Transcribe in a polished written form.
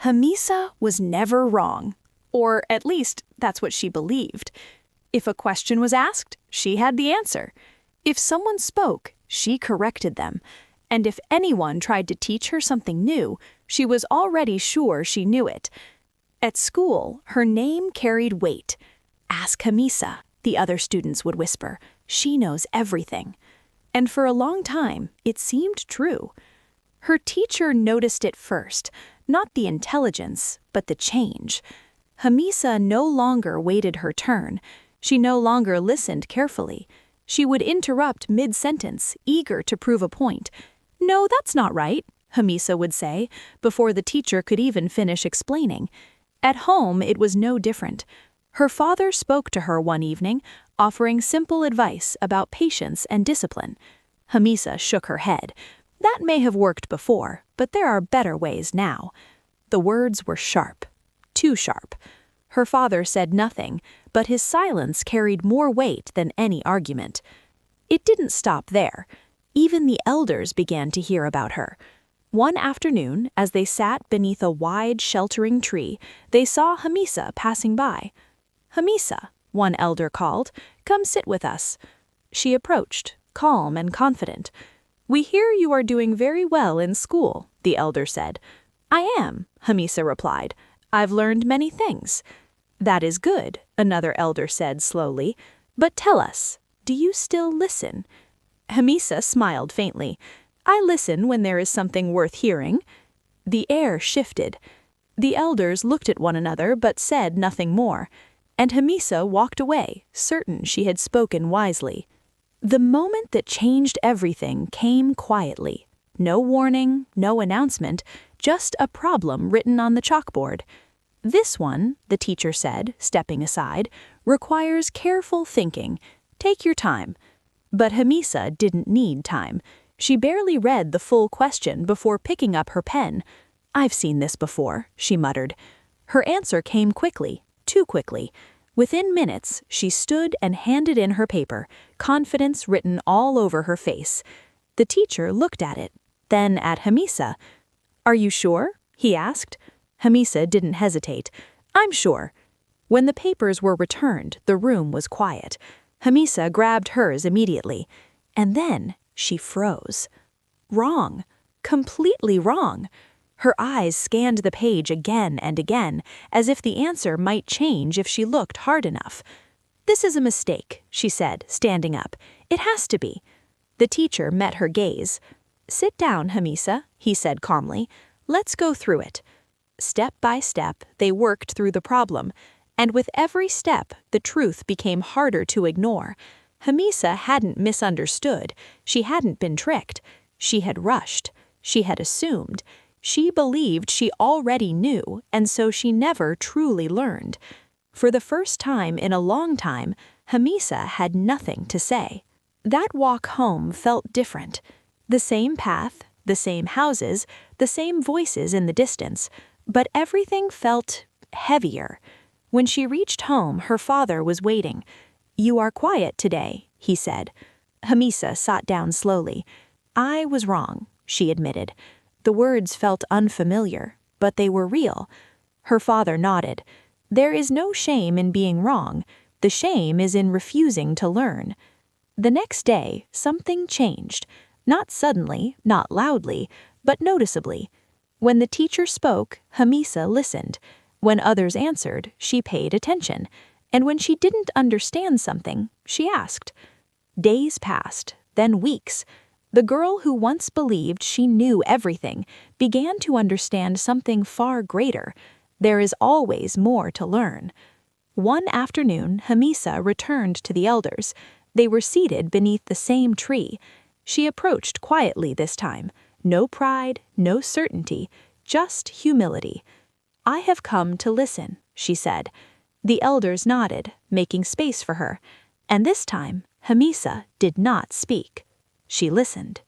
Hamisa was never wrong, or at least that's what she believed. If a question was asked, she had the answer. If someone spoke, she corrected them. And if anyone tried to teach her something new, she was already sure she knew it. At school, her name carried weight. "Ask Hamisa," the other students would whisper. "She knows everything." And for a long time, it seemed true. Her teacher noticed it first, not the intelligence, but the change. Hamisa no longer waited her turn. She no longer listened carefully. She would interrupt mid-sentence, eager to prove a point. "No, that's not right," Hamisa would say, before the teacher could even finish explaining. At home, it was no different. Her father spoke to her one evening, offering simple advice about patience and discipline. Hamisa shook her head. That may have worked before, but there are better ways now. The words were sharp, too sharp. Her father said nothing, but his silence carried more weight than any argument. It didn't stop there. Even the elders began to hear about her. One afternoon, as they sat beneath a wide, sheltering tree, they saw Hamisa passing by. "Hamisa," one elder called, "come sit with us." She approached, calm and confident. "We hear you are doing very well in school," the elder said. "I am," Hamisa replied. "I've learned many things." "That is good," another elder said slowly. "But tell us, do you still listen?" Hamisa smiled faintly. "I listen when there is something worth hearing." The air shifted. The elders looked at one another but said nothing more. And Hamisa walked away, certain she had spoken wisely. The moment that changed everything came quietly. No warning, no announcement, just a problem written on the chalkboard. "This one," the teacher said, stepping aside, "requires careful thinking. Take your time." But Hamisa didn't need time. She barely read the full question before picking up her pen. "I've seen this before," she muttered. Her answer came quickly, too quickly. Within minutes, she stood and handed in her paper, confidence written all over her face. The teacher looked at it, then at Hamisa. "Are you sure?" he asked. Hamisa didn't hesitate. "I'm sure." When the papers were returned, the room was quiet. Hamisa grabbed hers immediately. And then she froze. Wrong. Completely wrong. Her eyes scanned the page again and again, as if the answer might change if she looked hard enough. "This is a mistake," she said, standing up. "It has to be." The teacher met her gaze. "Sit down, Hamisa," he said calmly. "Let's go through it." Step by step, they worked through the problem. And with every step, the truth became harder to ignore. Hamisa hadn't misunderstood. She hadn't been tricked. She had rushed. She had assumed. She believed she already knew, and so she never truly learned. For the first time in a long time, Hamisa had nothing to say. That walk home felt different. The same path, the same houses, the same voices in the distance, but everything felt heavier. When she reached home, her father was waiting. "You are quiet today," he said. Hamisa sat down slowly. "I was wrong," she admitted. The words felt unfamiliar, but they were real. Her father nodded. "There is no shame in being wrong. The shame is in refusing to learn." The next day, something changed. Not suddenly, not loudly, but noticeably. When the teacher spoke, Hamisa listened. When others answered, she paid attention. And when she didn't understand something, she asked. Days passed, then weeks. The girl who once believed she knew everything began to understand something far greater. There is always more to learn. One afternoon, Hamisa returned to the elders. They were seated beneath the same tree. She approached quietly this time. No pride, no certainty, just humility. "I have come to listen," she said. The elders nodded, making space for her. And this time, Hamisa did not speak. She listened.